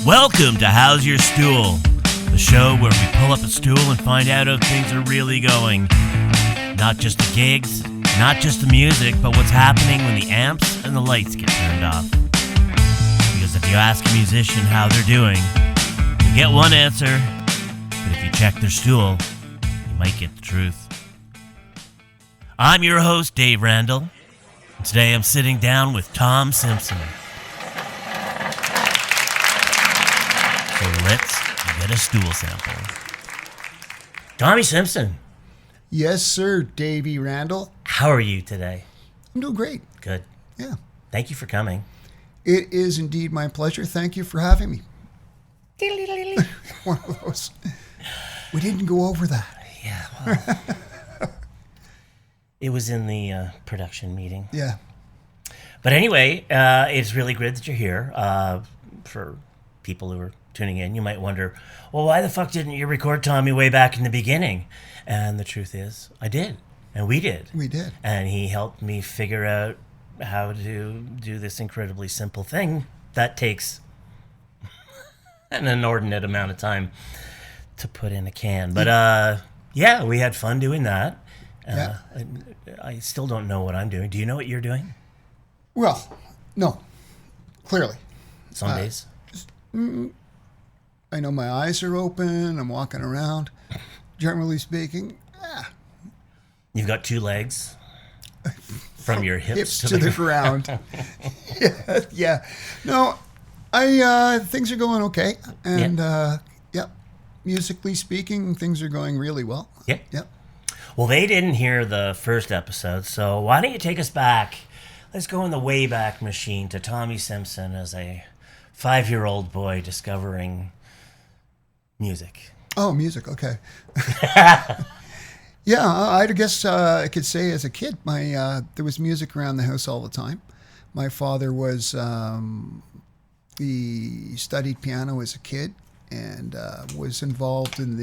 Welcome to Howz Yer Stool, the show where we pull up a stool and find out how things are really going. Not just the gigs, not just the music, but what's happening when the amps and the lights get turned off. Because if you ask a musician how they're doing, you get one answer, but if you check their stool, you might get the truth. I'm your host, Dave Randall, and today I'm sitting down with Tom Simpson. So let's get a stool sample. Tommy Simpson. Yes, sir, Davey Randall. How are you today? I'm doing great. Good. Yeah. Thank you for coming. It is indeed my pleasure. Thank you for having me. One of those. We didn't go over that. Yeah, well, it was in the production meeting. Yeah. But anyway, it's really good that you're here. For people who are tuning in, you might wonder, well, why the fuck didn't you record Tommy way back in the beginning? And the truth is, I did. And we did. We did. And he helped me figure out how to do this incredibly simple thing that takes an inordinate amount of time to put in a can. But yeah, we had fun doing that. Yeah. I still don't know what I'm doing. Do you know what you're doing? Well, no. Clearly. Some days. I know my eyes are open. I'm walking around. Generally speaking, You've got two legs from your hips to the ground. Yeah. No, things are going okay. And, musically speaking, things are going really well. Yeah. Yeah. Well, they didn't hear the first episode, so why don't you take us back? Let's go in the Wayback Machine to Tommy Simpson as a 5-year-old boy discovering music. Oh, music. Okay. Yeah, I guess I could say as a kid, there was music around the house all the time. My father was he studied piano as a kid and was involved in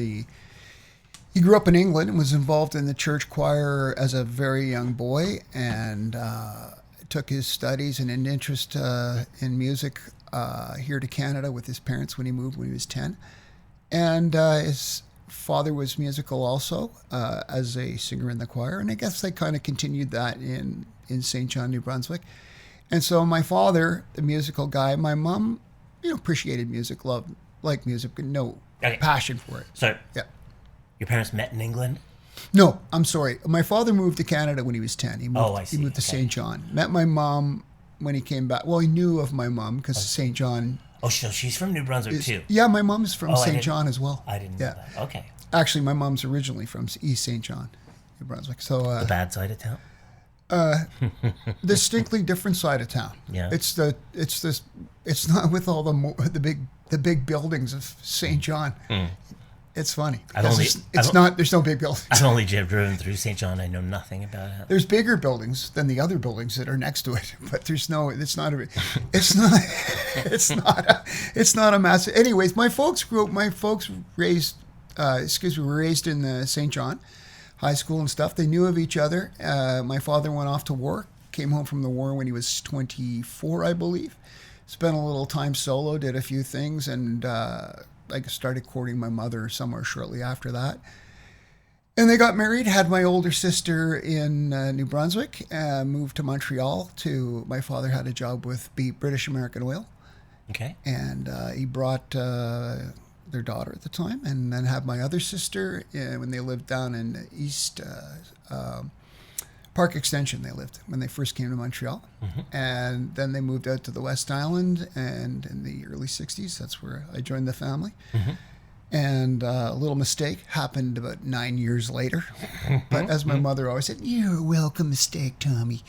he grew up in England and was involved in the church choir as a very young boy, and took his studies and an interest in music here to Canada with his parents when he moved when he was 10. And his father was musical also as a singer in the choir, and I guess they kind of continued that in St. John, New Brunswick. And so my father, the musical guy, my mom, appreciated music, liked music, but no passion for it. So, yeah. Your parents met in England? No, I'm sorry. My father moved to Canada when he was 10. He moved, I see. He moved to St. John. Met my mom when he came back. Well, he knew of my mom because St. John... Oh, so she's from New Brunswick too? Yeah, my mom's from St. John as well. I didn't know that. Okay. Actually, my mom's originally from East St. John, New Brunswick. So the bad side of town? Distinctly different side of town. Yeah. It's not with all the big buildings of St. John. It's funny. There's no big buildings. I've only driven through St. John. I know nothing about it. There's bigger buildings than the other buildings that are next to it, but it's not a massive. Anyways, were raised in St. John High School and stuff. They knew of each other. My father went off to war, came home from the war when he was 24, I believe. Spent a little time solo, did a few things, and I started courting my mother somewhere shortly after that. And they got married, had my older sister in New Brunswick, moved to Montreal my father had a job with British American Oil. Okay. And he brought their daughter at the time, and then had my other sister when they lived down in East Park Extension. They lived when they first came to Montreal. Mm-hmm. And then they moved out to the West Island, and in the early 60s, that's where I joined the family. Mm-hmm. And a little mistake happened about 9 years later. But as my mother always said, "You're a welcome mistake, Tommy."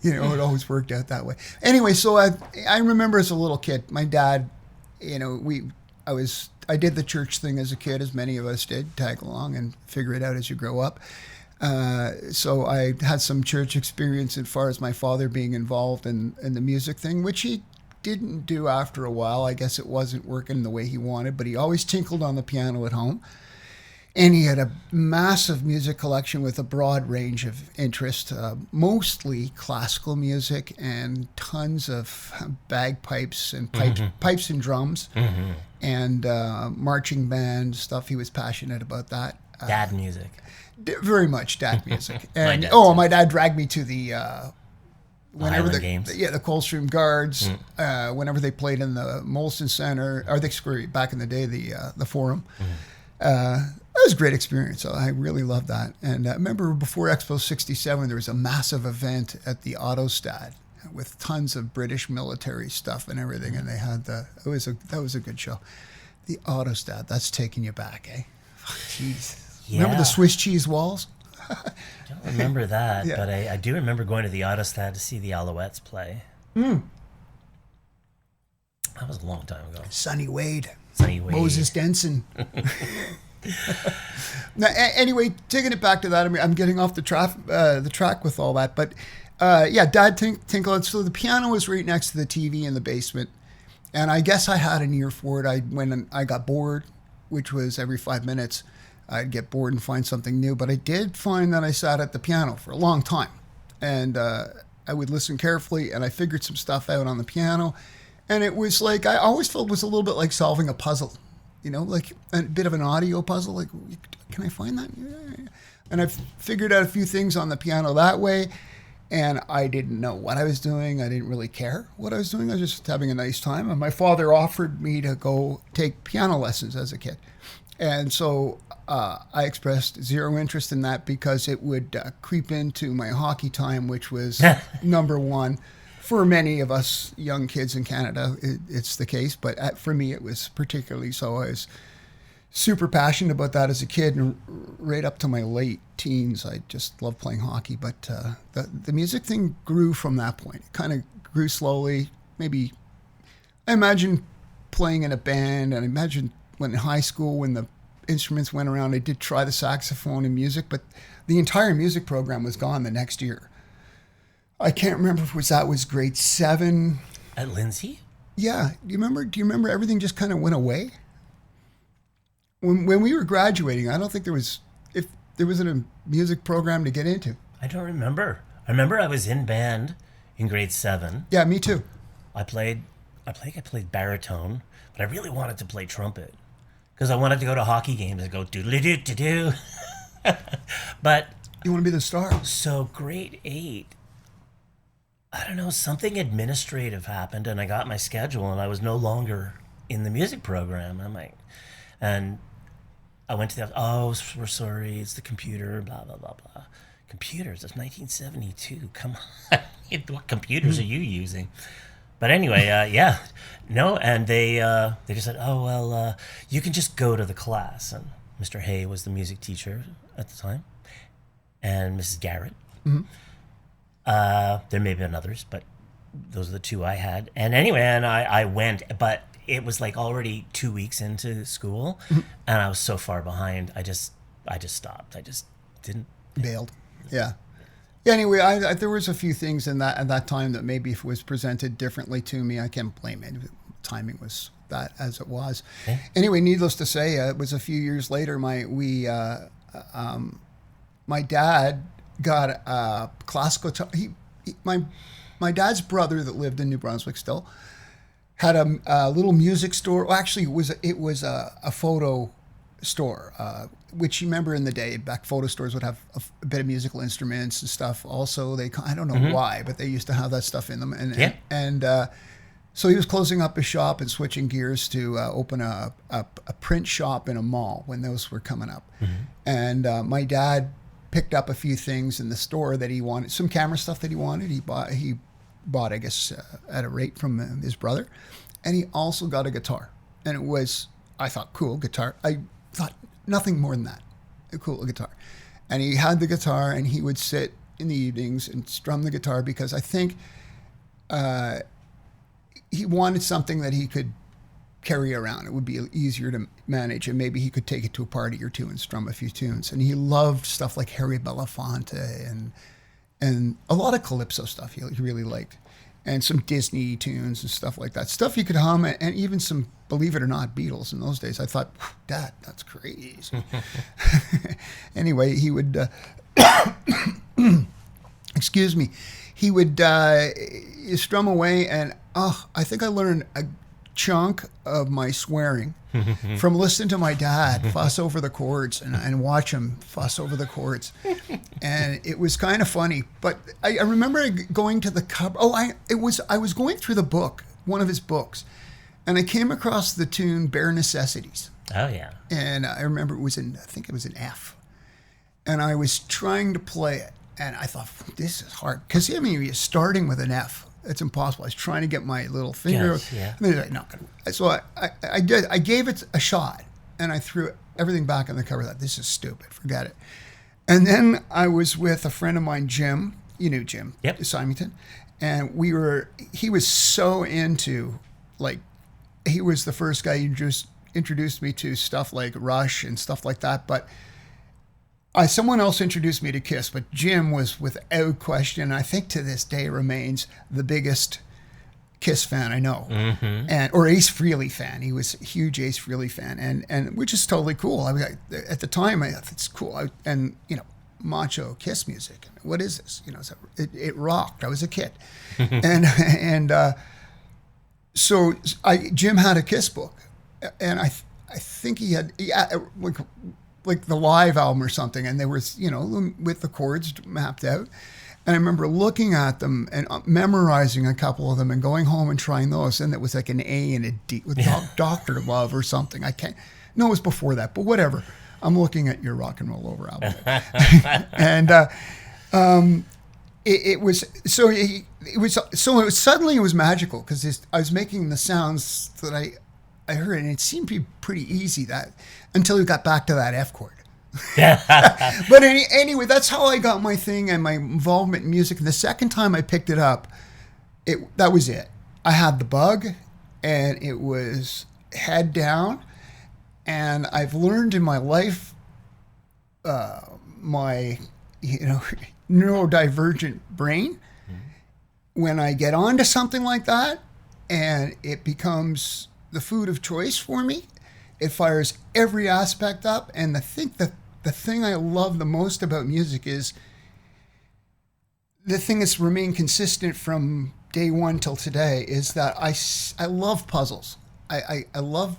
It always worked out that way. Anyway, so I remember as a little kid, my dad, I did the church thing as a kid, as many of us did, tag along and figure it out as you grow up. So I had some church experience as far as my father being involved in the music thing, which he didn't do after a while. I guess it wasn't working the way he wanted, but he always tinkled on the piano at home. And he had a massive music collection with a broad range of interest, mostly classical music and tons of bagpipes and pipes and drums and marching band stuff. He was passionate about that. Dad music. Very much dad music. And My dad dragged me to the whenever Highland Games. The Coldstream Guards, whenever they played in the Molson Center, or back in the day, the Forum. That was a great experience. So I really loved that. And I remember before Expo 67, there was a massive event at the Autostad with tons of British military stuff and everything. And they had that was a good show. The Autostad, that's taking you back, eh? Jeez. Yeah. Remember the Swiss cheese walls? I don't remember that, but I do remember going to the Autostad to see the Alouettes play. That was a long time ago. Sonny Wade. Moses Denson. Now, anyway, taking it back to that, I mean, I'm getting off the track with all that, but Dad tinkled. So the piano was right next to the TV in the basement, and I guess I had an ear for it. When I got bored, which was every 5 minutes, I'd get bored and find something new. But I did find that I sat at the piano for a long time, and I would listen carefully, and I figured some stuff out on the piano, and it was like I always felt it was a little bit like solving a puzzle. You know, like a bit of an audio puzzle. Like, can I find that? Yeah. And I've figured out a few things on the piano that way. And I didn't know what I was doing. I didn't really care what I was doing. I was just having a nice time. And my father offered me to go take piano lessons as a kid. And so I expressed zero interest in that because it would creep into my hockey time, which was number one. For many of us young kids in Canada, it's the case. But for me, it was particularly so. I was super passionate about that as a kid. And right up to my late teens, I just loved playing hockey. But the music thing grew from that point. It kind of grew slowly. Maybe I imagine playing in a band. And I imagine when in high school, when the instruments went around, I did try the saxophone and music. But the entire music program was gone the next year. I can't remember if that was grade 7. At Lindsay? Yeah. Do you remember everything just kind of went away? When we were graduating, I don't think there was a music program to get into. I don't remember. I remember I was in band in grade 7. Yeah, me too. I played baritone, but I really wanted to play trumpet because I wanted to go to hockey games and go doodly-doo-doo-doo. But you want to be the star. So grade 8, I don't know, something administrative happened and I got my schedule and I was no longer in the music program. And I went to we're sorry, it's the computer, blah, blah, blah, blah. Computers, it's 1972, come on. What computers are you using? But anyway, and they just said, you can just go to the class. And Mr. Hay was the music teacher at the time, and Mrs. Garrett. Mm-hmm. There may have been others, but those are the two I had. And anyway, I went, but it was like already 2 weeks into school, and I was so far behind. I just stopped. I just didn't. Bailed. Yeah. Anyway, there was a few things in that at that time that maybe if it was presented differently to me, I can't blame it. Timing was that as it was. Okay. Anyway, needless to say, it was a few years later. My dad got a classical. My dad's brother that lived in New Brunswick still had a little music store. Well, actually, it was a photo store, which you remember in the day back, photo stores would have a bit of musical instruments and stuff. Also, I don't know why, but they used to have that stuff in them. And so he was closing up his shop and switching gears to open a print shop in a mall when those were coming up. And my dad picked up a few things in the store that he wanted, some camera stuff that he wanted. He bought, I guess, at a rate from his brother. And he also got a guitar. And it was, I thought, cool, guitar. I thought nothing more than that, a cool guitar. And he had the guitar and he would sit in the evenings and strum the guitar because I think he wanted something that he could carry around. It would be easier to manage, and maybe he could take it to a party or two and strum a few tunes. And he loved stuff like Harry Belafonte and a lot of calypso stuff he really liked. and some Disney tunes and stuff like that. Stuff you could hum, and even some, believe it or not, Beatles in those days. I thought, Dad, that's crazy. Anyway, he would, excuse me, he would strum away, and I think I learned a chunk of my swearing from listening to my dad fuss over the chords and watch him fuss over the chords. And it was kind of funny. But I remember going to the cover. I was going through the book, one of his books, and I came across the tune Bare Necessities. Oh, yeah. And I remember I think it was in F. And I was trying to play it. And I thought, this is hard. Because, I mean, you're starting with an F. It's impossible. I was trying to get my little finger. Yes, yeah. And they're like, no. So I did. I gave it a shot, and I threw everything back on the cover. I thought, this is stupid. Forget it. And then I was with a friend of mine, Jim. You knew Jim. Yep. Symington. And he was so into, like, he was the first guy who just introduced me to stuff like Rush and stuff like that. But someone else introduced me to Kiss, but Jim was without question, I think to this day remains the biggest Kiss fan I know, or Ace Frehley fan. He was a huge Ace Frehley fan, and which is totally cool. I mean, at the time, I thought it's cool, and macho Kiss music. What is this? So it rocked. I was a kid, and so Jim had a Kiss book, and I think he had like the live album or something, and they were, with the chords mapped out. And I remember looking at them and memorizing a couple of them and going home and trying those. And it was like an A and a D with Dr. Love or something. It was before that, but whatever. I'm looking at your Rock and Roll Over album. And it was suddenly it was magical because I was making the sounds that I heard, and it seemed to be pretty easy until we got back to that F chord. But anyway, that's how I got my thing and my involvement in music. And the second time I picked it up, that was it. I had the bug, and it was head down. And I've learned in my life, my neurodivergent brain, when I get onto something like that, and it becomes the food of choice for me, it fires every aspect up. And I think that the thing I love the most about music is the thing that's remained consistent from day one till today is that I love puzzles. I love,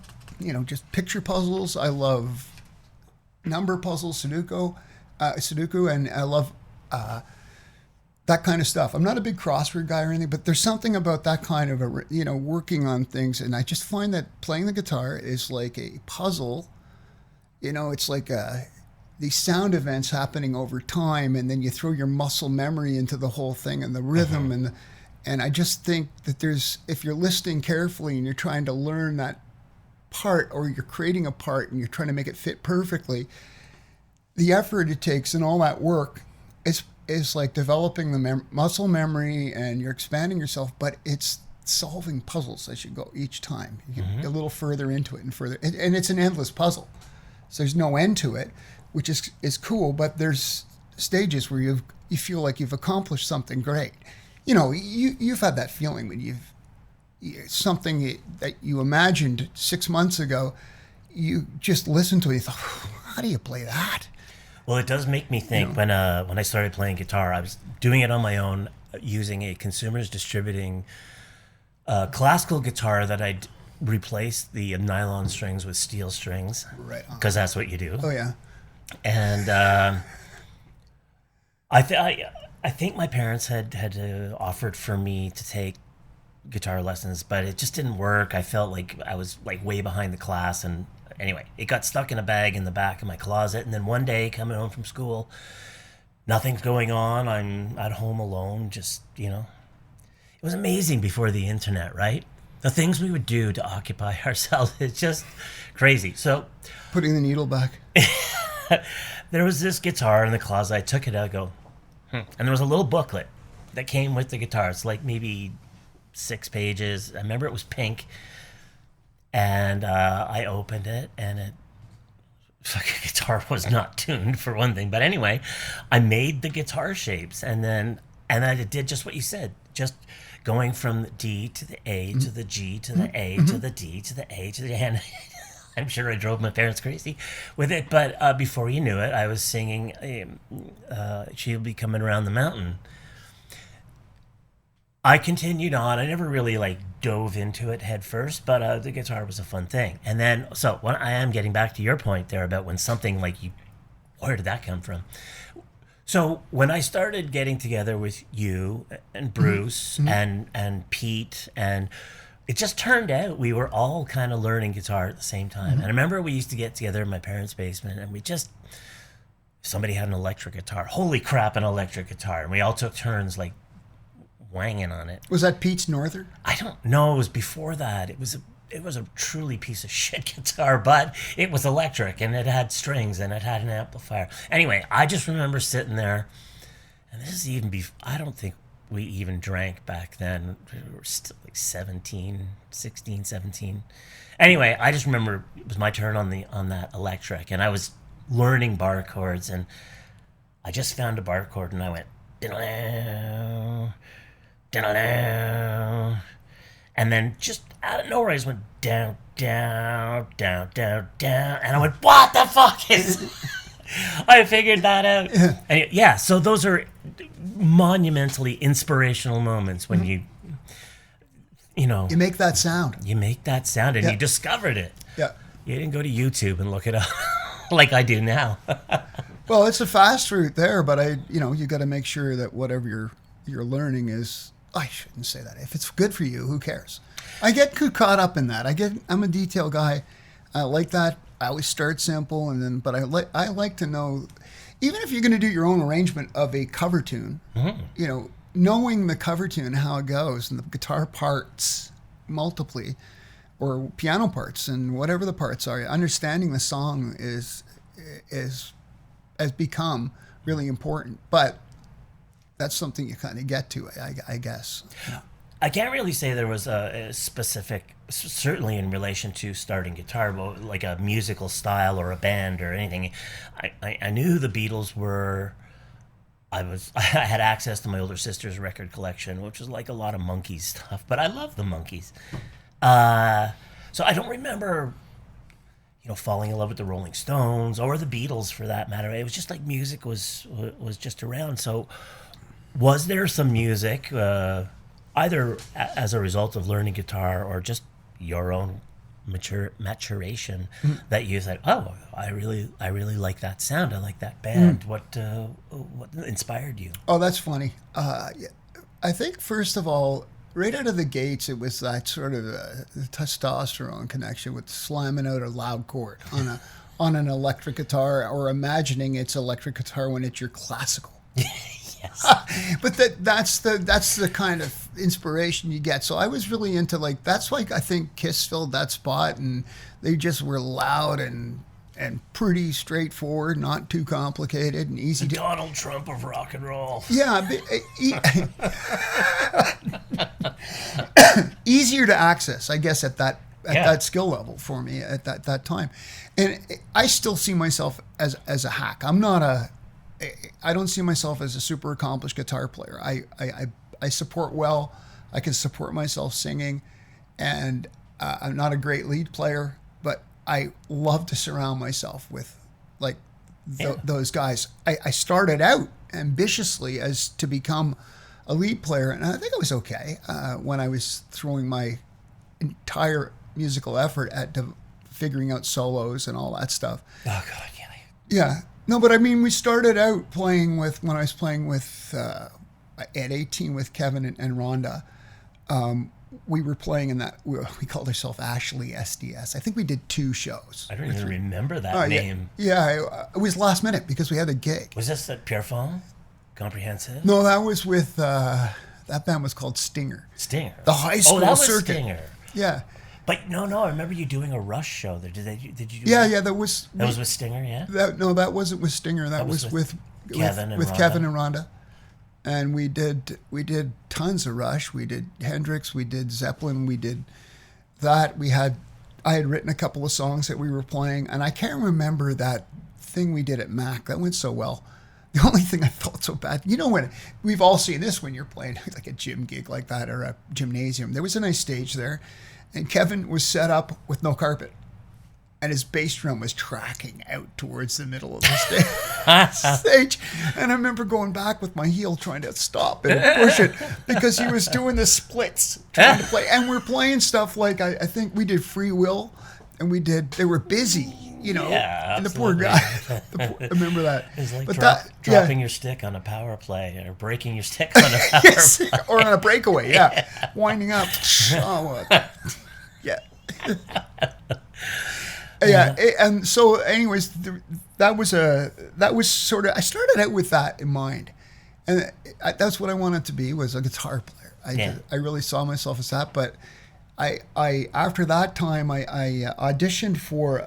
just picture puzzles. I love number puzzles, Sudoku, and I love that kind of stuff. I'm not a big crossword guy or anything, but there's something about that kind of working on things, and I just find that playing the guitar is like a puzzle. It's like these sound events happening over time, and then you throw your muscle memory into the whole thing and the rhythm, and I just think that if you're listening carefully and you're trying to learn that part, or you're creating a part and you're trying to make it fit perfectly, the effort it takes and all that work is like developing the muscle memory, and you're expanding yourself, but it's solving puzzles as you go each time. You get a little further into it and further, and it's an endless puzzle. So there's no end to it, which is cool, but there's stages where you feel like you've accomplished something great. You've had that feeling when something that you imagined 6 months ago, you just listened to it, you thought, how do you play that? Well, it does make me think. When I started playing guitar, I was doing it on my own, using a Consumers Distributing classical guitar that I'd replaced the nylon strings with steel strings. Right. Because that's what you do. Oh, yeah. And I think my parents had offered for me to take guitar lessons, but it just didn't work. I felt like I was like way behind the class, and anyway, it got stuck in a bag in the back of my closet. And then one day, coming home from school, nothing's going on. I'm at home alone. Just it was amazing before the internet, right? The things we would do to occupy ourselves, it's just crazy. So, putting the needle back. There was this guitar in the closet. I took it out, and there was a little booklet that came with the guitar. It's like maybe 6 pages. I remember it was pink, and I opened it, and the guitar was not tuned for one thing. But anyway, I made the guitar shapes, and I did just what you said. Just going from the D to the A to the G to the A to the D to the A to the N. I'm sure I drove my parents crazy with it, but before you knew it, I was singing She'll Be Coming Around the Mountain. I continued on. I never really dove into it head first, but the guitar was a fun thing. And then, so when I am getting back to your point there about when something where did that come from? So when I started getting together with you and Bruce and Pete, and it just turned out we were all kind of learning guitar at the same time. And I remember we used to get together in my parents' basement, and somebody had an electric guitar. Holy crap, an electric guitar. And we all took turns wanging on it. Was that Pete's Northern? I don't know. It was before that. It was a truly piece of shit guitar, but it was electric and it had strings and it had an amplifier. Anyway, I just remember sitting there, and this is even before, I don't think we even drank back then. We were still 16, 17. Anyway, I just remember it was my turn on that electric, and I was learning bar chords, and I just found a bar chord and I went, diddle-dow, diddle-dow. And then just out of nowhere, I just went down, down, down, down, down. And I went, what the fuck is... I figured that out. And so those are monumentally inspirational moments when you make that sound. You make that sound, and you discovered it. Yeah. You didn't go to YouTube and look it up like I do now. Well, it's a fast route there, but you got to make sure that whatever you're learning is... I shouldn't say that. If it's good for you, who cares? I get caught up in that. I'm a detail guy. I like that. I always start simple, but I like to know, even if you're going to do your own arrangement of a cover tune, knowing the cover tune, how it goes, and the guitar parts multiply, or piano parts, and whatever the parts are, understanding the song has become really important. But that's something you kind of get to, I guess. Yeah. I can't really say there was a specific, certainly in relation to starting guitar, but like a musical style or a band or anything. I knew who the Beatles were. I had access to my older sister's record collection, which was like a lot of Monkees stuff, but I love the Monkees. So I don't remember, falling in love with the Rolling Stones or the Beatles for that matter. It was just like music was just around. So was there some music, either as a result of learning guitar or just your own maturation, that you said, "Oh, I really like that sound. I like that band." What inspired you? Oh, that's funny. I think first of all, right out of the gates, it was that sort of testosterone connection with slamming out a loud chord on an electric guitar, or imagining it's electric guitar when it's your classical. But that's the kind of inspiration you get. So I was really into that's I think Kiss filled that spot, and they just were loud and pretty straightforward, not too complicated, and easy. The Donald Trump of rock and roll. Yeah, easier to access, I guess, at that skill level for me at that time. And I still see myself as a hack. I don't see myself as a super accomplished guitar player. I support well. I can support myself singing, and I'm not a great lead player, but I love to surround myself with those guys. I started out ambitiously as to become a lead player, and I think I was okay when I was throwing my entire musical effort at figuring out solos and all that stuff. Oh God, yeah. Yeah. No, but I mean, we started out when I was playing with, at 18 with Kevin and Rhonda, we were playing in that, we called ourselves Ashley SDS. I think we did 2 shows. I don't even remember that name. Yeah, it was last minute because we had a gig. Was this at Pierrefonds? Comprehensive? No, that was with, that band was called Stinger. Stinger? The high school that was circuit. Stinger. Yeah. But no, I remember you doing a Rush show there. Did you do Yeah, that? that was... That was with Stinger, yeah? That wasn't with Stinger. That was with Kevin and Rhonda. Kevin and Rhonda. And we did tons of Rush. We did Hendrix. We did Zeppelin. We did that. I had written a couple of songs that we were playing, and I can't remember that thing we did at Mac. That went so well. The only thing I felt so bad, when we've all seen this when you're playing like a gym gig like that or a gymnasium, there was a nice stage there, and Kevin was set up with no carpet, and his bass drum was tracking out towards the middle of the stage. And I remember going back with my heel trying to stop it and push it because he was doing the splits trying to play. And we're playing stuff like, I think we did Free Will, and they were busy. Yeah, and the poor guy. I remember that. It's like dropping your stick on a power play or breaking your stick on a power play. Or on a breakaway, yeah. Winding up. Oh, yeah. Yeah, and so anyways, that was sort of, I started out with that in mind. And that's what I wanted to be, was a guitar player. I really saw myself as that, but I after that time, I auditioned for,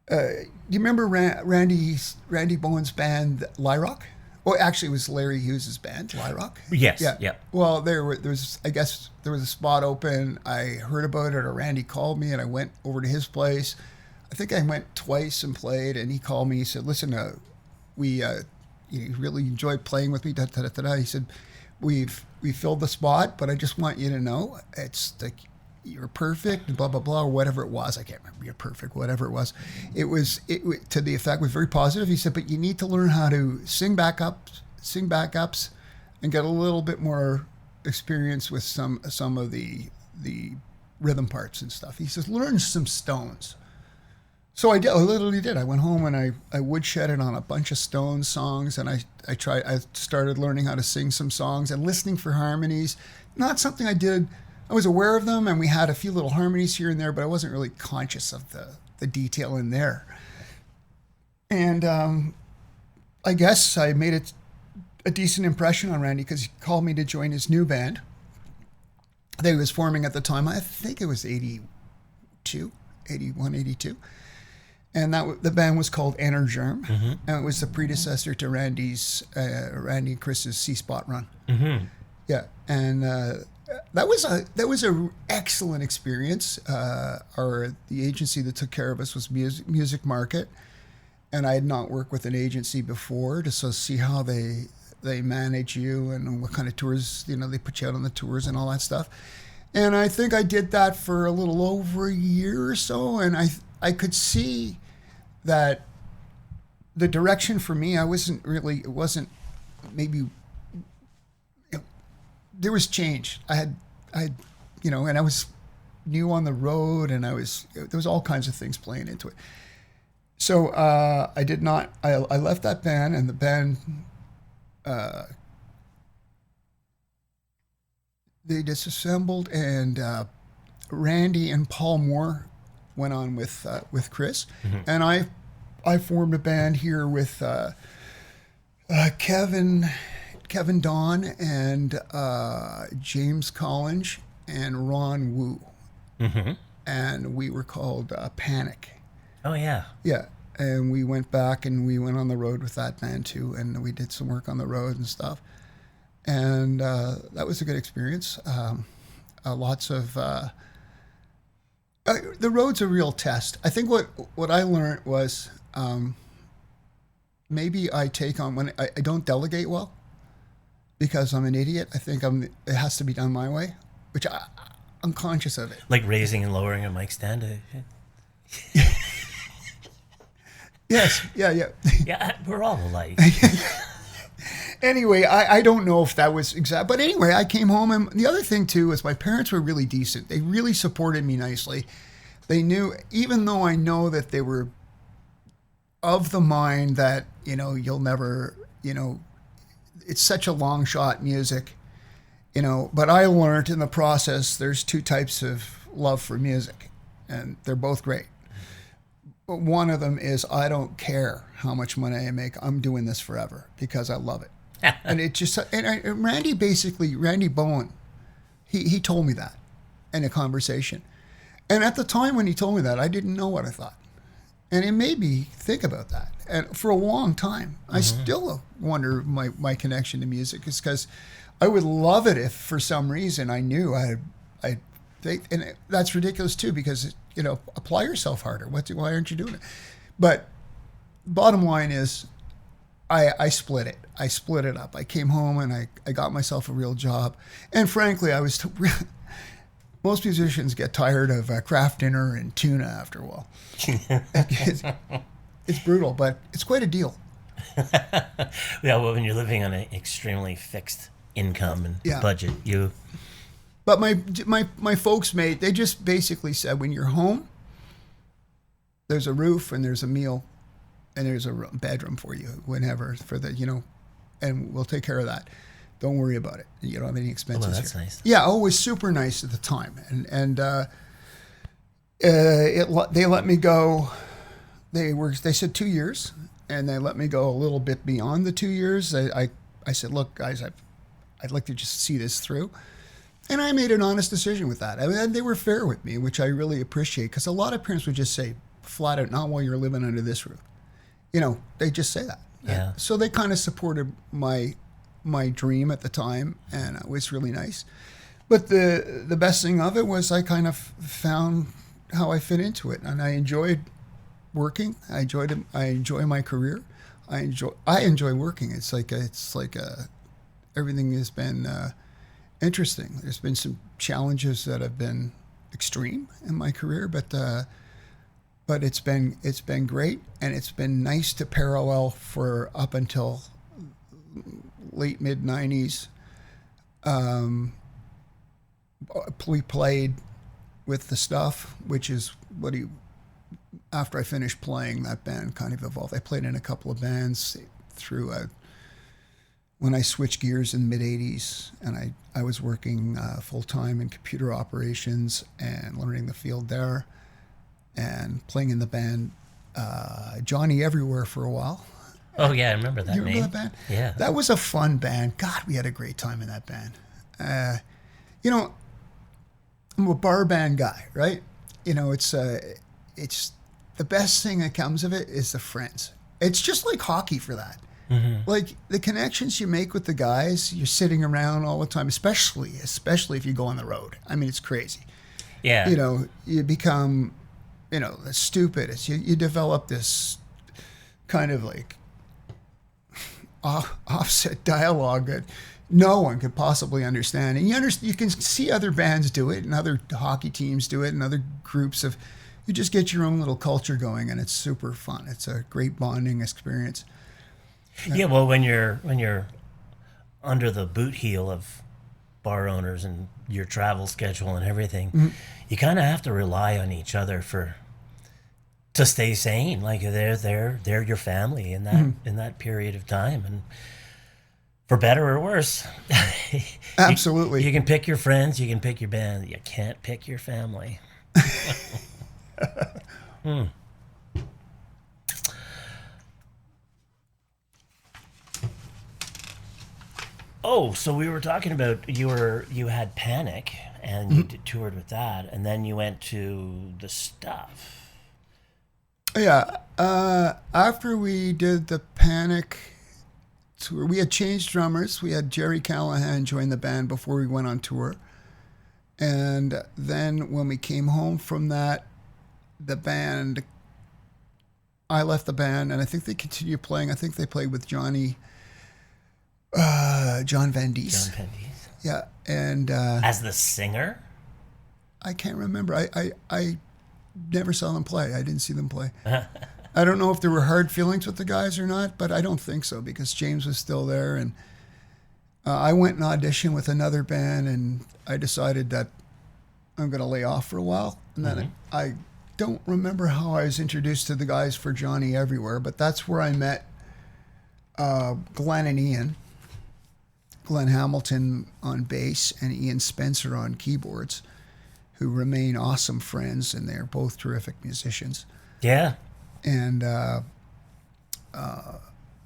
you remember Randy Bowen's band, Lyrock? Well, actually, it was Larry Hughes' band, Lyrock. Yes. Yeah. Well, there was a spot open. I heard about it, or Randy called me, and I went over to his place. I think I went twice and played, and he called me. He said, "Listen, we really enjoyed playing with me." He said, "We filled the spot, but I just want you to know it's like." You're perfect, and blah blah blah, or whatever it was. I can't remember. You're perfect, whatever it was. It to the effect was very positive. He said, but you need to learn how to sing backups, and get a little bit more experience with some of the rhythm parts and stuff. He says, learn some Stones. So I literally did. I went home and I woodshedded on a bunch of Stones songs, and I started learning how to sing some songs and listening for harmonies. Not something I did. I was aware of them, and we had a few little harmonies here and there, but I wasn't really conscious of the detail in there. And I guess I made a decent impression on Randy because he called me to join his new band that he was forming at the time. I think it was 81, 82. And the band was called Energerm, and it was the predecessor to Randy and Chris's C-Spot run. Mm-hmm. Yeah, and that was a excellent experience. The agency that took care of us was Music Market, and I had not worked with an agency before to see how they manage you and what kind of tours they put you out on the tours and all that stuff. And I think I did that for a little over a year or so, and I could see that the direction for me, it wasn't maybe. There was change. I had, and I was new on the road, and there was all kinds of things playing into it. So I did not. I left that band, and the band they disassembled, and Randy and Paul Moore went on with Chris, and I formed a band here with Kevin Don and James Collins and Ron Wu. Mm-hmm. And we were called Panic. Oh, yeah. Yeah. And we went back and we went on the road with that band too. And we did some work on the road and stuff. And that was a good experience. Lots of... the road's a real test. I think what I learned was maybe I take on... when I don't delegate well. Because I'm an idiot, I think it has to be done my way, which I'm conscious of it. Like raising and lowering a mic stand. Yes, yeah. Yeah, we're all alike. Anyway, I don't know if that was exact, but anyway, I came home, and the other thing too is my parents were really decent. They really supported me nicely. They knew, even though I know that they were of the mind that you'll never it's such a long shot music, but I learned in the process there's two types of love for music, and they're both great. But one of them is I don't care how much money I make. I'm doing this forever because I love it. And it just, and Randy Bowen, he told me that in a conversation. And at the time when he told me that, I didn't know what I thought. And it made me think about that. And for a long time, I still wonder my connection to music is because I would love it if for some reason I knew I think, and that's ridiculous too, because, apply yourself harder. Why aren't you doing it? But bottom line is I split it. I split it up. I came home and I got myself a real job. And frankly, most musicians get tired of craft dinner and tuna after a while. It's brutal, but it's quite a deal. Yeah, well, when you're living on an extremely fixed income and budget, you. But my folks they just basically said, when you're home, there's a roof and there's a meal, and there's a bedroom for you whenever and we'll take care of that. Don't worry about it. You don't have any expenses. Oh, that's here. Nice. Yeah, it was super nice at the time, and they let me go. They said 2 years, and they let me go a little bit beyond the 2 years. I said, look, guys, I'd like to just see this through. And I made an honest decision with that. I mean, they were fair with me, which I really appreciate, because a lot of parents would just say flat out, not while you're living under this roof. They just say that. Yeah. So they kind of supported my dream at the time, and it was really nice. But the best thing of it was I kind of found how I fit into it, and I enjoyed working. I enjoyed it. I enjoy my career. I enjoy working. It's like everything has been interesting. There's been some challenges that have been extreme in my career, but it's been great, and it's been nice to parallel for up until late mid-90s. We played with the Stuff, which is after I finished playing, that band kind of evolved. I played in a couple of bands when I switched gears in the mid-'80s, and I was working full-time in computer operations and learning the field there, and playing in the band Johnny Everywhere for a while. Oh, yeah, I remember that You remember name. that band? Yeah. That was a fun band. God, we had a great time in that band. I'm a bar band guy, right? It's the best thing that comes of it is the friends. It's just like hockey for that. Mm-hmm. Like the connections you make with the guys, you're sitting around all the time, especially if you go on the road. I mean, it's crazy. Yeah. You become, stupid. You develop this kind of like offset dialogue that no one could possibly understand. And you can see other bands do it, and other hockey teams do it, and other groups you just get your own little culture going, and it's super fun. It's a great bonding experience. Yeah, well, when you're under the boot heel of bar owners and your travel schedule and everything, mm-hmm. you kind of have to rely on each other to stay sane. Like they're your family in that mm-hmm. in that period of time, and for better or worse. Absolutely. You can pick your friends, you can pick your band, you can't pick your family. Hmm. Oh, so we were talking about you had Panic, and you toured with that, and then you went to the Stuff. Yeah, after we did the Panic tour, we had changed drummers. We had Jerry Callahan join the band before we went on tour, and then when we came home from that, I left the band, and I think they continued playing. I think they played with John Van Dies. John Van Dies. Yeah, and as the singer? I can't remember. I never saw them play. I didn't see them play. I don't know if there were hard feelings with the guys or not, but I don't think so, because James was still there, and I went and auditioned with another band, and I decided that I'm going to lay off for a while, and then mm-hmm. I don't remember how I was introduced to the guys for Johnny Everywhere, but that's where I met Glenn and Ian. Glenn Hamilton on bass and Ian Spencer on keyboards, who remain awesome friends, and they're both terrific musicians. Yeah. And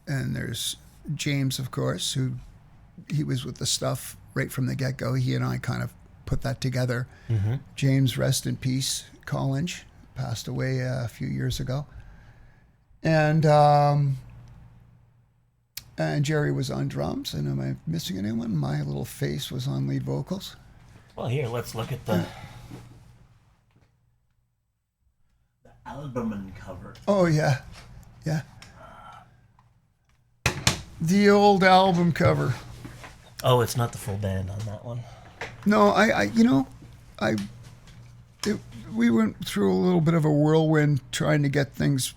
there's James, of course, he was with the Stuff right from the get-go. He and I kind of put that together. Mm-hmm. James, rest in peace, Collins, passed away a few years ago. And Jerry was on drums, and am I missing anyone? My Little Face was on lead vocals. Well, here, let's look at the album cover. Oh, yeah. Yeah. The old album cover. Oh, it's not the full band on that one. No, we went through a little bit of a whirlwind trying to get things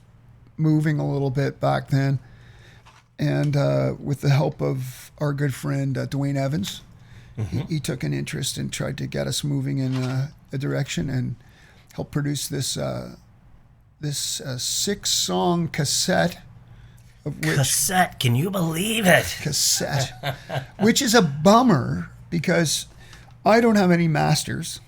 moving a little bit back then. And with the help of our good friend Dwayne Evans, he took an interest and tried to get us moving in a direction and helped produce this 6-song cassette. Cassette, can you believe it? Cassette, which is a bummer because I don't have any masters,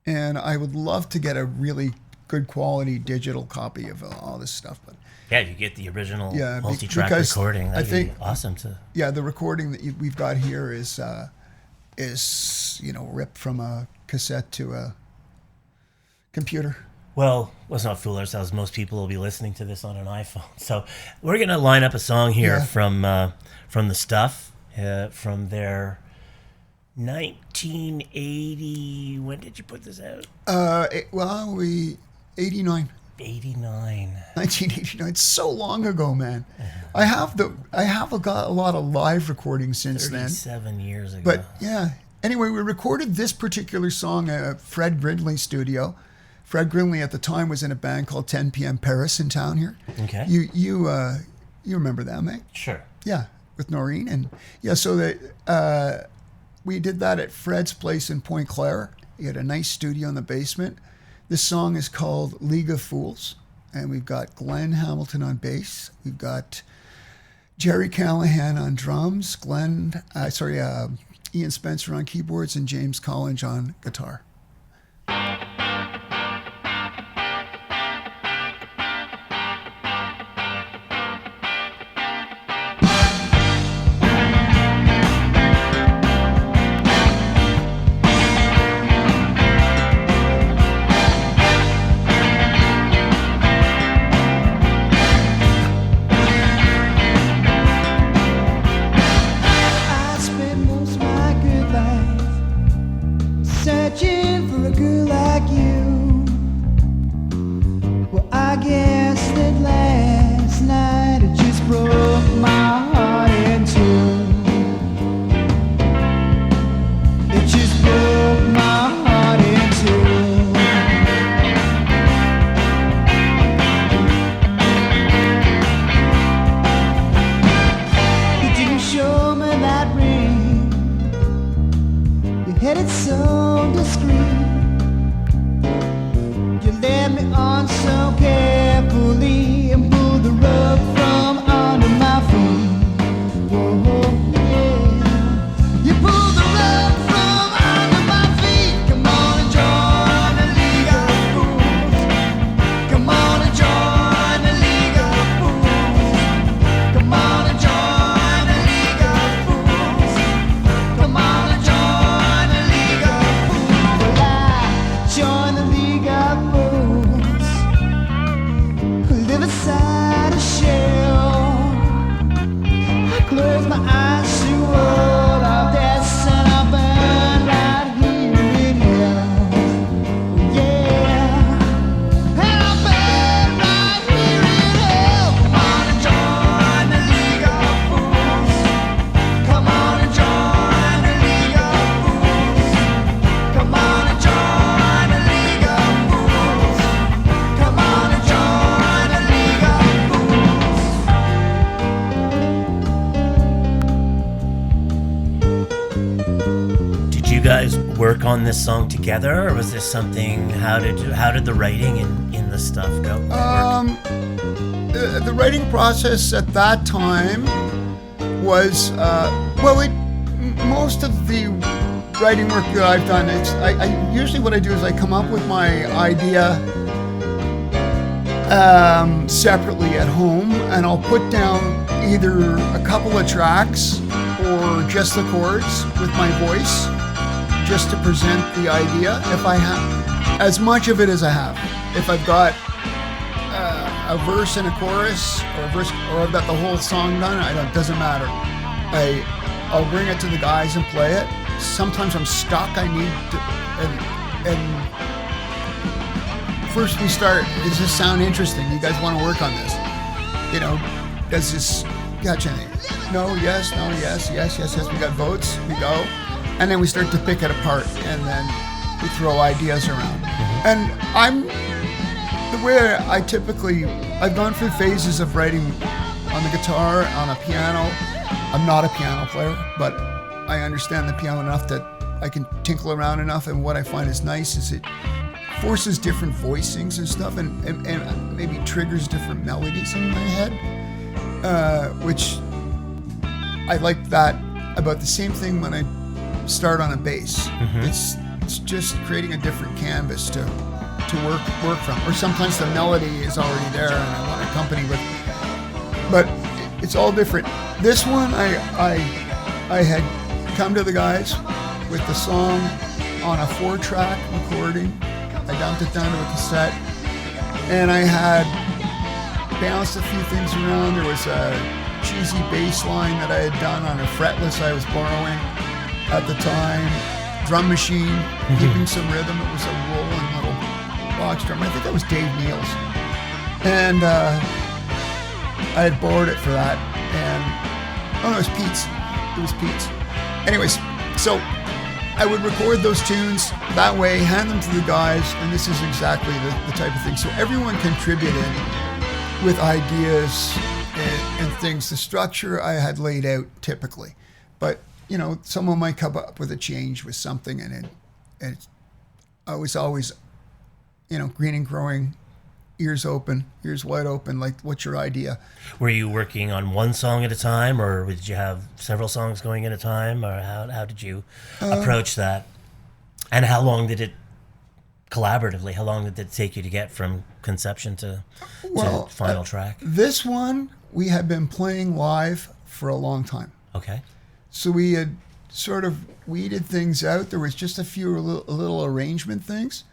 and I would love to get a really good quality digital copy of all this stuff, but yeah, you get the original multi-track because recording. That'd I think be awesome to. Yeah, the recording that we've got here is ripped from a cassette to a computer. Well, let's not fool ourselves. Most people will be listening to this on an iPhone. So we're gonna line up a song here from the Stuff, from their 1980. When did you put this out? 89. 1989. It's so long ago, man. I have got a lot of live recordings since then. 37 years ago. But yeah. Anyway, we recorded this particular song at Fred Gridley's studio. Fred Gridley at the time was in a band called 10 p.m. Paris in town here. Okay. You remember that, mate? Sure. Yeah, with Noreen and so that we did that at Fred's place in Point Claire. He had a nice studio in the basement. This song is called League of Fools, and we've got Glenn Hamilton on bass. We've got Jerry Callahan on drums, Ian Spencer on keyboards, and James Collins on guitar. Work on this song together, or was this something? How did the writing in the stuff go? The writing process at that time was most of the writing work that I've done. I usually what I do is I come up with my idea separately at home, and I'll put down either a couple of tracks or just the chords with my voice, just to present the idea. If I have as much of it as I have, if I've got a verse and a chorus, or I've got the whole song done, it doesn't matter. I'll bring it to the guys and play it. Sometimes I'm stuck. I need to, and first we start. Does this sound interesting? You guys want to work on this? Does this catch anything? No, yes, no, yes, yes, yes, yes. We got votes. We go. And then we start to pick it apart, and then we throw ideas around. And the way I typically, I've gone through phases of writing on the guitar, on a piano. I'm not a piano player, but I understand the piano enough that I can tinkle around enough. And what I find is nice is it forces different voicings and stuff, and maybe triggers different melodies in my head, which I like that about the same thing when I start on a bass. It's just creating a different canvas to work from. Or sometimes the melody is already there and I want to accompany with. But it's all different. This one I had come to the guys with the song on a 4-track recording. I dumped it down to a cassette, and I had bounced a few things around. There was a cheesy bass line that I had done on a fretless I was borrowing at the time, drum machine, keeping some rhythm. It was a rolling little box drum. I think that was Dave Neal's. And I had borrowed it for that. And, oh no, it was Pete's. It was Pete's. Anyways, so I would record those tunes that way, hand them to the guys, and this is exactly the type of thing. So everyone contributed with ideas and things. The structure I had laid out typically, but someone might come up with a change with something, and I was always, green and growing, ears wide open, like, what's your idea? Were you working on one song at a time, or did you have several songs going at a time, or how did you approach that? And how long did it take you to get from conception to final track? This one, we had been playing live for a long time. Okay. So we had sort of weeded things out. There was just a few little arrangement things.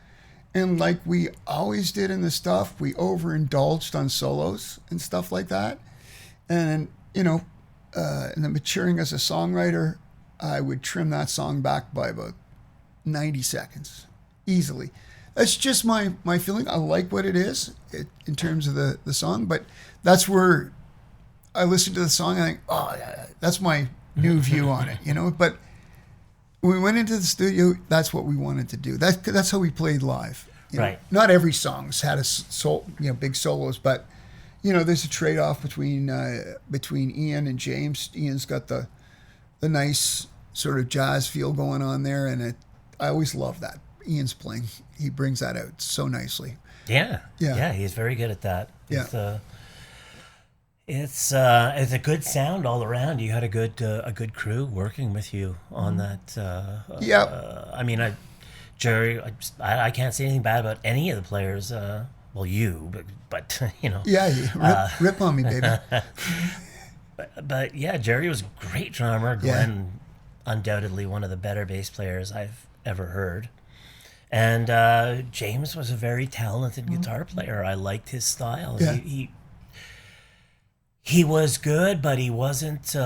And like we always did in the stuff, we overindulged on solos and stuff like that. And, in the maturing as a songwriter, I would trim that song back by about 90 seconds, easily. That's just my feeling. I like what it is in terms of the song, but that's where I listen to the song and I think, oh, yeah, that's my new view on it, But when we went into the studio, that's what we wanted to do. That's how we played live. Right. Not every song's had big solos, but there's a trade-off between Ian and James. Ian's got the nice sort of jazz feel going on there, and I always love that. Ian's playing; he brings that out so nicely. Yeah. He's very good at that. Yeah. It's a good sound all around. You had a good crew working with you on that. Jerry, I can't say anything bad about any of the players. You, but Yeah, rip on me, baby. but yeah, Jerry was a great drummer. Glenn, undoubtedly one of the better bass players I've ever heard. And James was a very talented guitar player. I liked his style. Yeah. He was good, but he wasn't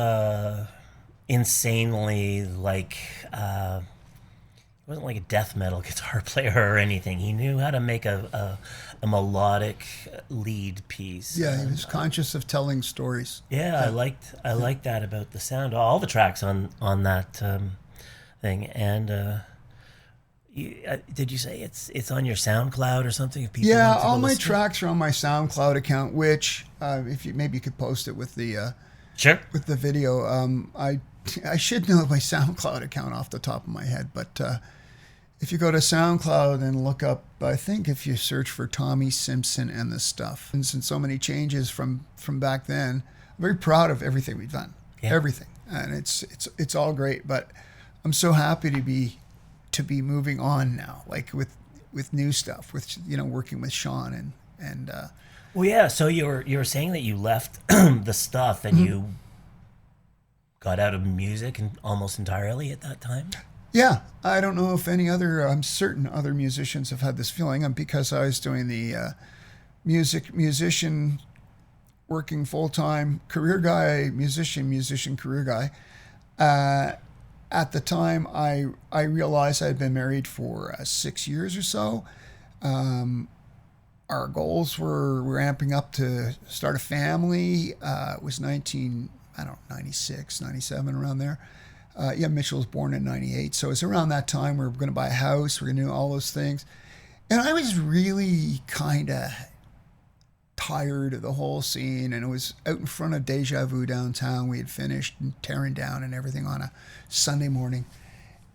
insanely like he wasn't like a death metal guitar player or anything. He knew how to make a melodic lead piece. Yeah, he was conscious of telling stories. Yeah, I liked that about the sound. All the tracks on that thing. And did you say it's on your SoundCloud or something? If people want to all my listen? tracks are on my SoundCloud account, which if you could post it with the Sure. with the video. I should know my SoundCloud account off the top of my head, but if you go to SoundCloud and look up, I think if you search for Tommy Simpson and the stuff, and since so many changes from back then, I'm very proud of everything we've done. Yeah. Everything, and it's all great. But I'm so happy to be moving on now, like with new stuff, with working with Sean and. Well, yeah. So you were saying that you left the stuff and you got out of music and almost entirely at that time. Yeah, I don't know if I'm certain other musicians have had this feeling. And because I was doing the musician, working full-time, career guy, musician, career guy, at the time I realized I had been married for 6 years or so. our goals were ramping up to start a family. It was 96, 97, around there. Mitchell was born in 98. So it was around that time we were going to buy a house. We were going to do all those things. And I was really kind of tired of the whole scene. And it was out in front of Deja Vu downtown. We had finished and tearing down and everything on a Sunday morning.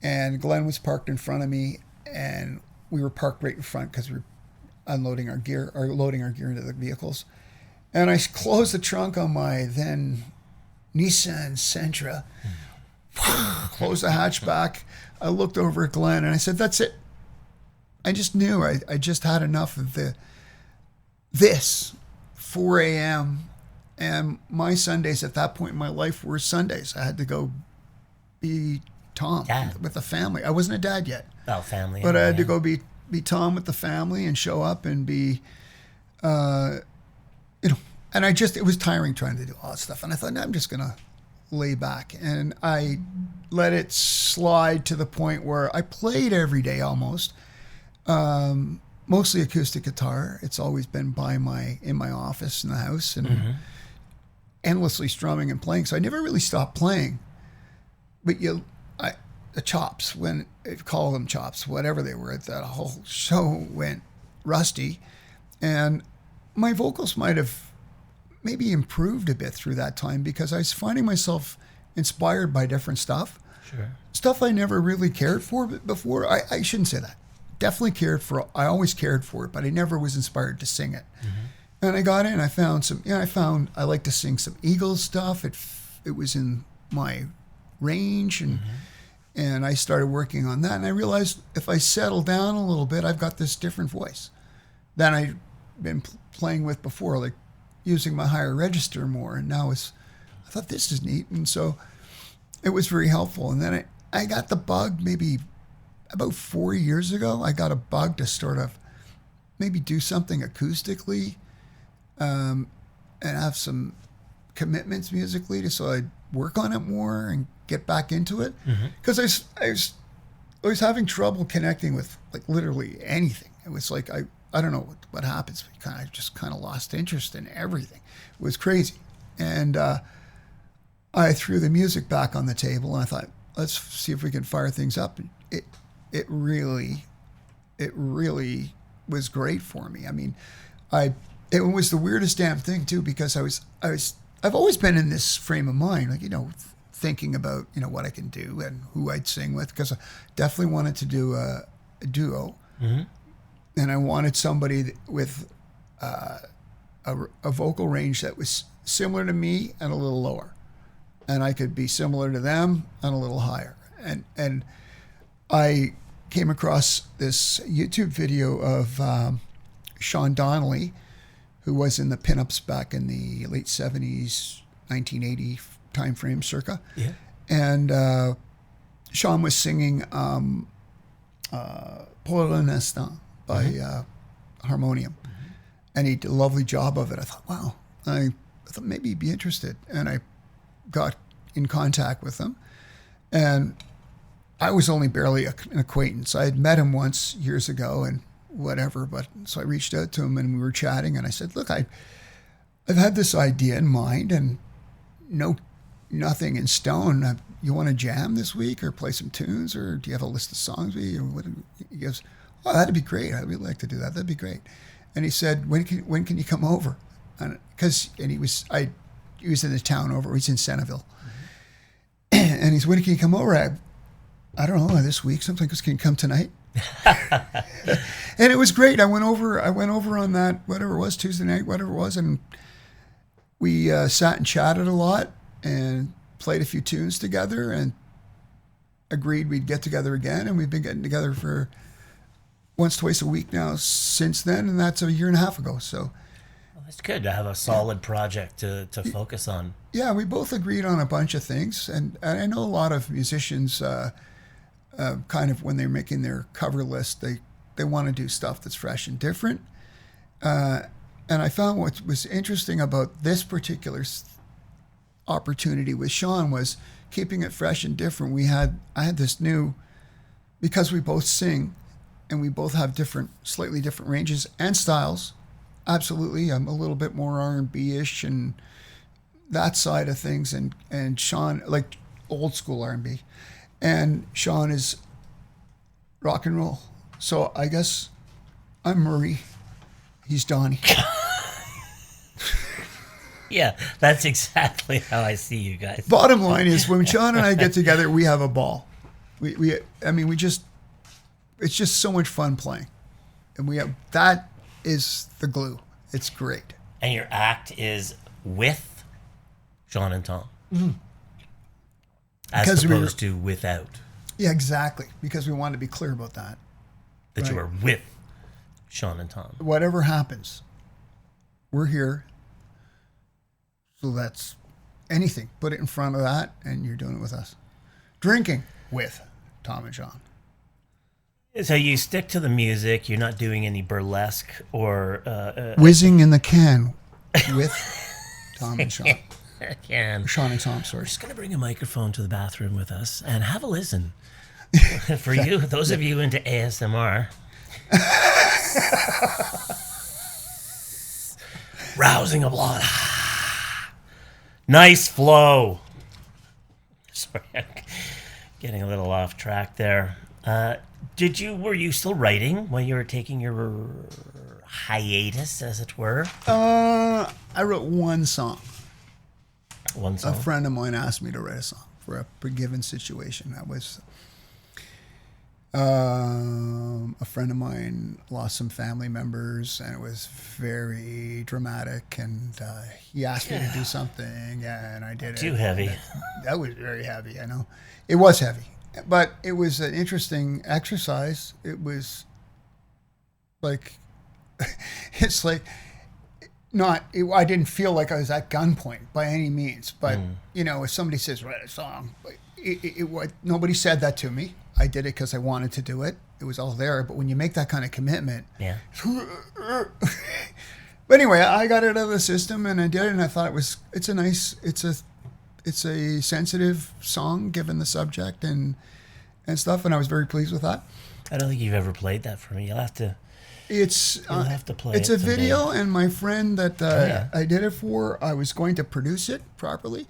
And Glenn was parked in front of me. And we were parked right in front because we were unloading our gear, or loading our gear into the vehicles. And I closed the trunk on my then Nissan Sentra, closed the hatchback. I looked over at Glenn and I said, that's it. I just knew I just had enough of this 4 a.m. And my Sundays at that point in my life were Sundays. I had to go be Tom with the family. I wasn't a dad yet. Oh, family. But I had to go be Tom with the family and show up and be, and it was tiring trying to do all that stuff. And I thought, no, I'm just going to lay back. And I let it slide to the point where I played every day almost, mostly acoustic guitar. It's always been in my office in the house, and endlessly strumming and playing. So I never really stopped playing. But the chops, when call them chops, whatever they were, that whole show went rusty, and my vocals might have maybe improved a bit through that time because I was finding myself inspired by different stuff. Sure. Stuff I never really cared for before. I shouldn't say that. Definitely I always cared for it, but I never was inspired to sing it. Mm-hmm. And I got in, I found I like to sing some Eagles stuff. It was in my range, and I started working on that, and I realized if I settle down a little bit, I've got this different voice than I'd been playing with before, like using my higher register more. And now I thought, this is neat, and so it was very helpful. And then I got the bug maybe about 4 years ago. I got a bug to sort of maybe do something acoustically, and have some commitments musically, so I'd work on it more and get back into it, because I was having trouble connecting with like literally anything. It was like I don't know what happens. I just kind of lost interest in everything. It was crazy, and I threw the music back on the table, and I thought, let's see if we can fire things up. It really was great for me. I mean, it was the weirdest damn thing too, because I've always been in this frame of mind, like, thinking about, what I can do and who I'd sing with, because I definitely wanted to do a duo. Mm-hmm. And I wanted somebody with a vocal range that was similar to me and a little lower. And I could be similar to them and a little higher. And I came across this YouTube video of Sean Donnelly, who was in the pinups back in the late 70s, 1980 time frame circa. Yeah. And Sean was singing Pour un instant by Harmonium. Mm-hmm. And he did a lovely job of it. I thought, wow, I thought maybe he'd be interested. And I got in contact with him. And I was only barely an acquaintance. I had met him once years ago and whatever, but so I reached out to him and we were chatting, and I said, look, I've had this idea in mind and nothing in stone. You want to jam this week or play some tunes, or do you have a list of songs? He goes, oh, that'd be great. I'd really like to do that. That'd be great. And he said, when can you come over? And he was in the town over. He's in Centerville. Mm-hmm. And he's, when can you come over? I don't know, this week something. Can you come tonight? And it was great. I went over on that, whatever it was, Tuesday night, whatever it was, and we sat and chatted a lot and played a few tunes together and agreed we'd get together again. And we've been getting together for once, twice a week now since then, and that's a year and a half ago. So well, it's good to have a solid project to focus on. Yeah, we both agreed on a bunch of things, and I know a lot of musicians kind of when they're making their cover list, they want to do stuff that's fresh and different. And I found what was interesting about this particular opportunity with Sean was keeping it fresh and different. I had this new, because we both sing and we both have slightly different ranges and styles, absolutely. I'm a little bit more R&B-ish and that side of things, and Sean, like old school R&B, and Sean is rock and roll. So I guess I'm Murray. He's Donnie. Yeah, that's exactly how I see you guys. Bottom line is, when Sean and I get together, we have a ball. We just, it's just so much fun playing, and that is the glue. It's great. And your act is with Sean and Tom, as Because opposed to without. Yeah, exactly. Because we wanted to be clear about that. That you Right. are with Sean and Tom. Whatever happens, we're here. So that's anything. Put it in front of that, and you're doing it with us. Drinking with Tom and Sean. So you stick to the music. You're not doing any burlesque or Whizzing in the can with Tom and Sean. can. Sean and Tom, sorry. We're just gonna bring a microphone to the bathroom with us and have a listen. For you, those of you into ASMR. Rousing applause. Nice flow. Sorry, I'm getting a little off track there. Were you still writing when you were taking your hiatus, as it were? I wrote one song. One A song. friend of mine asked me to write a song for a given situation. That was a friend of mine lost some family members, and it was very dramatic. And he asked me to do something, and I did it. Too heavy. That was very heavy. I know it was heavy, but it was an interesting exercise. It was like it's like. I didn't feel like I was at gunpoint by any means, but if somebody says write a song, nobody said that to me. I did it because I wanted to do it. It was all there. But when you make that kind of commitment, Yeah. But anyway, I got it out of the system, and I did it, and I thought it's a sensitive song given the subject and stuff, and I was very pleased with that. I don't think you've ever played that for me. You'll have to. You'll have to play It's it a someday. video, and my friend that yeah. I did it for, I was going to produce it properly.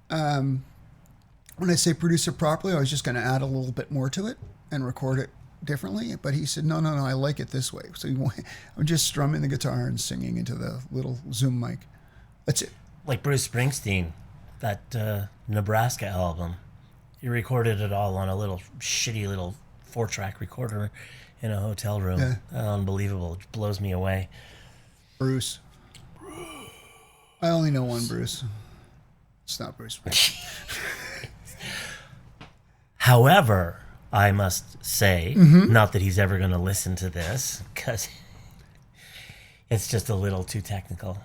When I say produce it properly, I was just going to add a little bit more to it and record it differently. But he said, no, I like it this way. So I'm just strumming the guitar and singing into the little Zoom mic. That's it. Like Bruce Springsteen, that Nebraska album. He recorded it all on a little shitty little 4-track recorder in a hotel room. Yeah. Unbelievable. It blows me away. Bruce. I only know one Bruce. It's not Bruce. However, I must say, not that he's ever going to listen to this, because it's just a little too technical.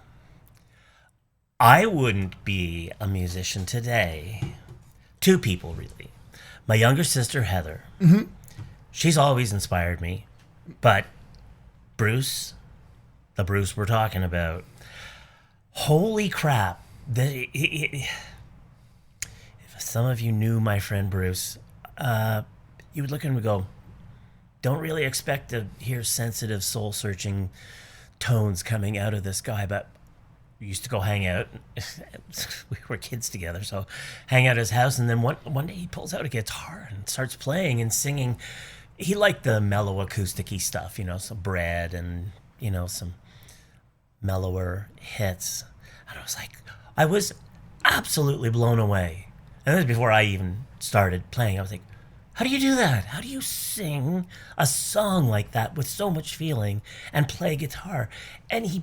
I wouldn't be a musician today. Two people, really. My younger sister, Heather. She's always inspired me. But Bruce, the Bruce we're talking about, holy crap. If some of you knew my friend Bruce, you would look at him and go, don't really expect to hear sensitive, soul-searching tones coming out of this guy, but we used to go hang out. We were kids together, so hang out at his house, and then one day he pulls out a guitar and starts playing and singing. He liked the mellow acoustic-y stuff, some Bread and, some mellower hits. And I was absolutely blown away. And this was before I even started playing. I was like, how do you do that? How do you sing a song like that with so much feeling and play guitar? And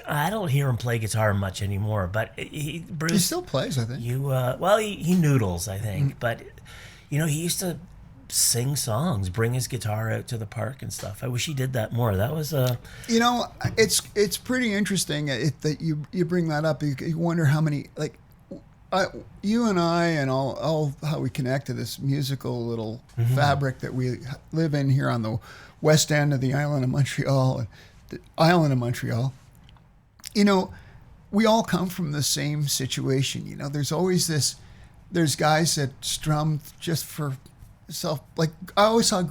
I don't hear him play guitar much anymore, but Bruce... He still plays, I think. He noodles, I think. But, he used to sing songs, bring his guitar out to the park and stuff. I wish he did that more. That was it's pretty interesting that you bring that up. You wonder how many, you and I and all how we connect to this musical little fabric that we live in here on the west end of the island of Montreal. We all come from the same situation. There's always there's guys that strum just for self. Like I always saw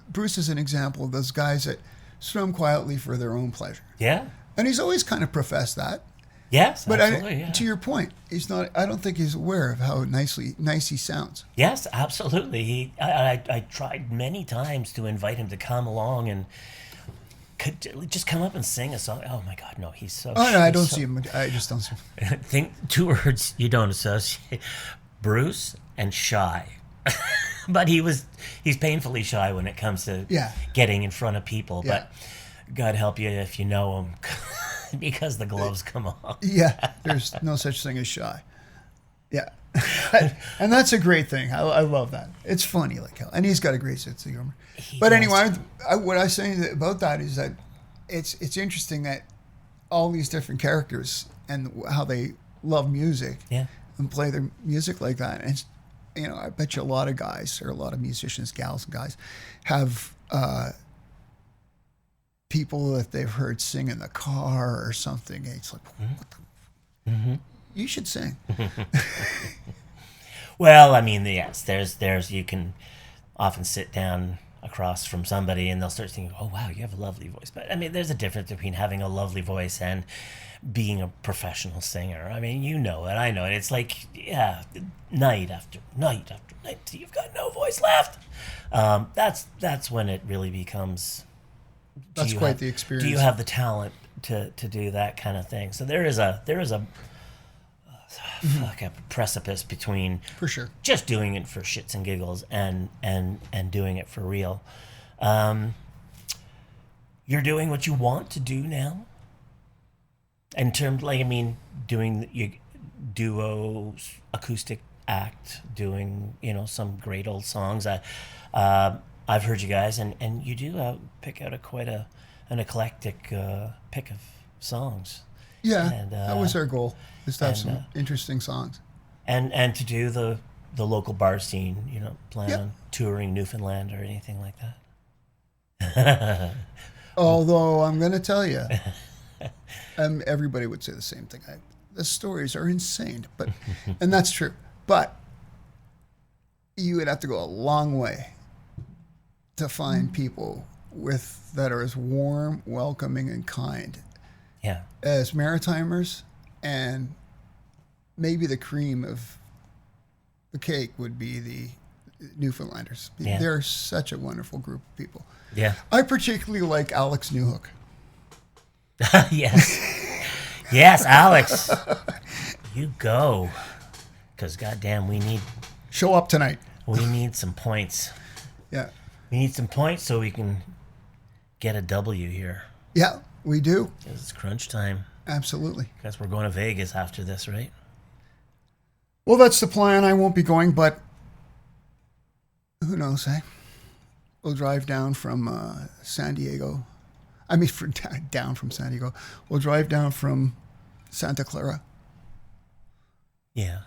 Bruce as an example of those guys that strum quietly for their own pleasure. Yeah. And he's always kind of professed that. Yes, But absolutely. to your point, he's not. I don't think he's aware of how nice he sounds. Yes, absolutely. I tried many times to invite him to come along and could just come up and sing a song. Oh my God, no, he's so. Oh no, I don't see him. I just don't see him. Think two words you don't associate: Bruce and shy. But he's painfully shy when it comes to getting in front of people. Yeah. But God help you if you know him, because the gloves come off. Yeah, there's no such thing as shy. Yeah, and that's a great thing. I love that. It's funny like hell, and he's got a great sense of humor. But anyway, what I was saying about that is that it's interesting that all these different characters and how they love music and play their music like that. And you know, I bet you a lot of guys or a lot of musicians, gals and guys, have people that they've heard sing in the car or something. And it's like, what the you should sing. Well, I mean, yes, there's you can often sit down across from somebody and they'll start thinking, oh wow, you have a lovely voice. But I mean, there's a difference between having a lovely voice and being a professional singer. I mean, you know it, I know it. It's like, night after night after night till you've got no voice left. That's when it really becomes. That's quite the experience. Do you have the talent to do that kind of thing? So there is a like a precipice between for sure just doing it for shits and giggles and doing it for real. You're doing what you want to do now. In terms, like, I mean, doing your duo acoustic act, doing, you know, some great old songs. I've heard you guys, and you do pick out an eclectic pick of songs. Yeah, and, that was our goal, is to have some interesting songs. And to do the local bar scene, you know, plan on touring Newfoundland or anything like that. Although I'm going to tell you, everybody would say the same thing. The stories are insane, but and that's true. But you would have to go a long way to find people that are as warm, welcoming, and kind as Maritimers, and maybe the cream of the cake would be the Newfoundlanders. Yeah. They're such a wonderful group of people. Yeah. I particularly like Alex Newhook. Yes. Yes, Alex. You go. Because goddamn, show up tonight. We need some points. Yeah. We need some points so we can get a W here. Yeah, we do. Because it's crunch time. Absolutely. Because we're going to Vegas after this, right? Well, that's the plan. I won't be going, but who knows, eh? We'll drive down from San Diego. I mean, down from San Diego. We'll drive down from Santa Clara. Yeah.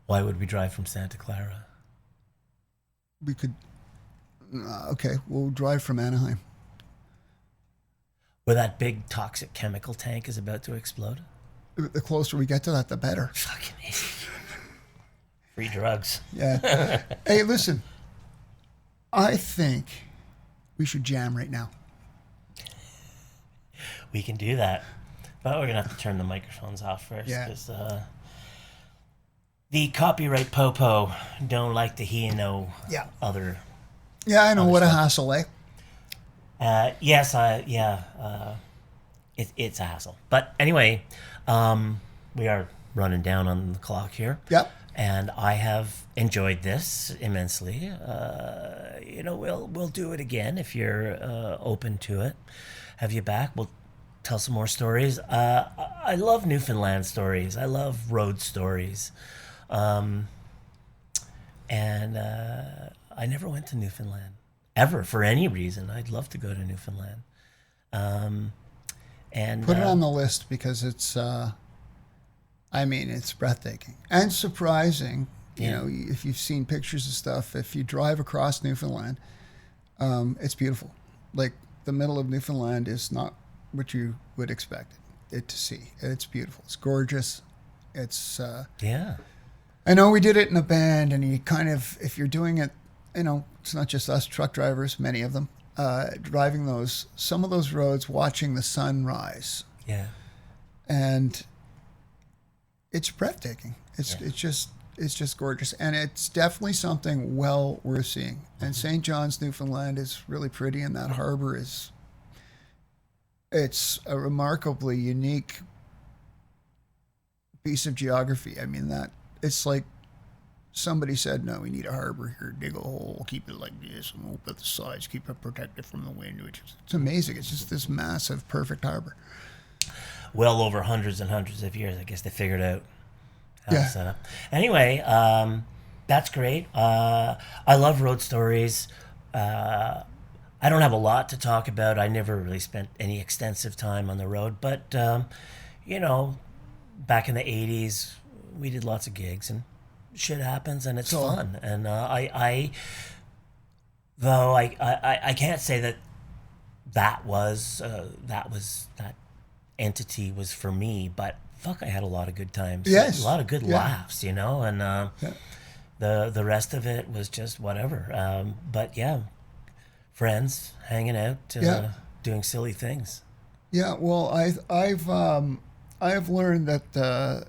Why would we drive from Santa Clara? We could... okay, we'll drive from Anaheim. Where that big toxic chemical tank is about to explode? The closer we get to that, the better. Fucking easy. Free drugs. Yeah. Hey, listen. I think we should jam right now. We can do that. But we're going to have to turn the microphones off first. Yeah. Because the copyright popo don't like to hear no other... Yeah, I know. What stuff. A hassle, eh? Yes, it's a hassle. But anyway, we are running down on the clock here. Yep. And I have enjoyed this immensely. We'll do it again if you're open to it. Have you back? We'll tell some more stories. I love Newfoundland stories. I love road stories. And I never went to Newfoundland ever for any reason. I'd love to go to Newfoundland. And put it on the list because it's it's breathtaking and surprising. You know, if you've seen pictures of stuff, if you drive across Newfoundland, it's beautiful. Like the middle of Newfoundland is not what you would expect it to see. It's beautiful. It's gorgeous. It's I know we did it in a band, and you kind of, if you're doing it, it's not just us truck drivers, many of them. driving some of those roads, watching the sun rise. Yeah. And it's breathtaking. It's just gorgeous, and it's definitely something well worth seeing. And St. John's, Newfoundland, is really pretty, and that harbor it's a remarkably unique piece of geography. I mean, that it's like somebody said, "No, we need a harbor here. Dig a hole, keep it like this, and open the sides, keep it protected from the wind." It's amazing. It's just this massive, perfect harbor. Well over hundreds and hundreds of years, I guess they figured out how Yeah. to set up. Anyway, that's great. I love road stories. I don't have a lot to talk about. I never really spent any extensive time on the road, but back in the 80s, we did lots of gigs, and shit happens, and it's fun. And I can't say that entity was for me, but fuck, I had a lot of good times. Yes. A lot of good laughs, and the rest of it was just whatever. But yeah, friends hanging out, doing silly things. Yeah, well, I've learned that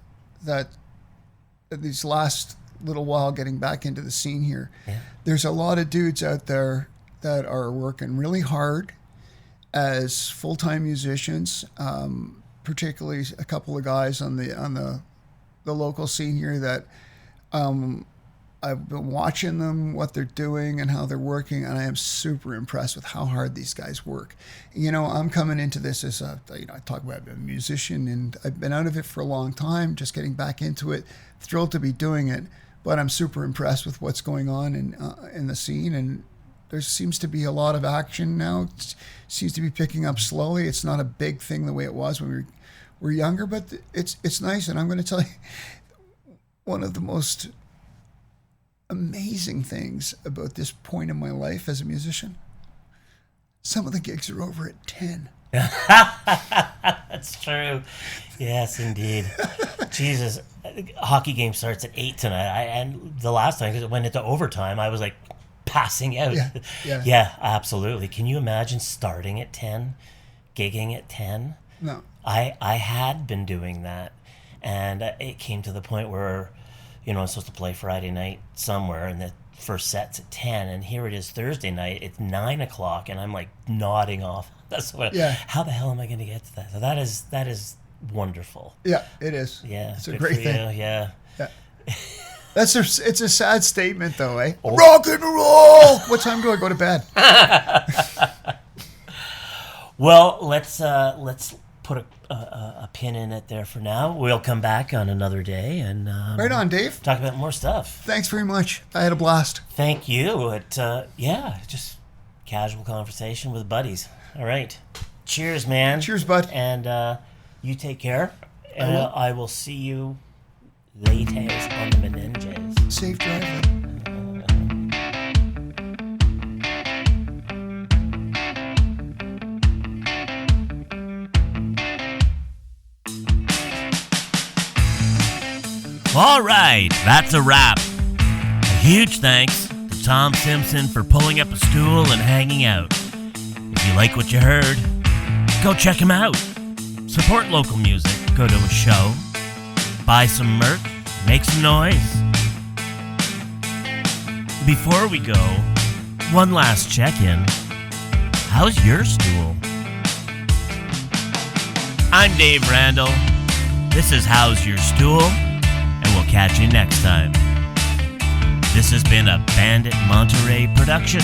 these last little while getting back into the scene here, there's a lot of dudes out there that are working really hard as full-time musicians, particularly a couple of guys on the local scene here that I've been watching them, what they're doing and how they're working, and I am super impressed with how hard these guys work. I'm coming into this as I talk about being a musician, and I've been out of it for a long time, just getting back into it, thrilled to be doing it, but I'm super impressed with what's going on in the scene, and there seems to be a lot of action now. It seems to be picking up slowly. It's not a big thing the way it was when we were younger, but it's nice, and I'm going to tell you, one of the most amazing things about this point in my life as a musician, some of the gigs are over at 10. That's true. Yes, indeed. Jesus, hockey game starts at 8 tonight. And the last time, because it went into overtime, I was like passing out. Yeah, absolutely. Can you imagine starting at 10, gigging at 10? No. I had been doing that, and it came to the point where I'm supposed to play Friday night somewhere, and the first set's at 10, and here it is Thursday night. It's 9 o'clock, and I'm like nodding off. How the hell am I going to get to that? So that is wonderful. Yeah, it is. Yeah, it's a great thing. Yeah. It's a sad statement, though, eh? Oh. Rock and roll. What time do I go to bed? Well, let's put a pin in it there for now. We'll come back on another day and right on, Dave. Talk about more stuff. Thanks very much. I had a blast. Thank you. Just casual conversation with buddies. All right. Cheers, man. Cheers, bud. And you take care. And I will see you later on the Menenges. Safe driving. All right, that's a wrap. A huge thanks to Tom Simpson for pulling up a stool and hanging out. If you like what you heard, go check him out. Support local music. Go to a show, buy some merch, make some noise. Before we go, one last check-in. How's your stool? I'm Dave Randall. This is Howz Yer Stool. We'll catch you next time. This has been a Bandit Monterey production.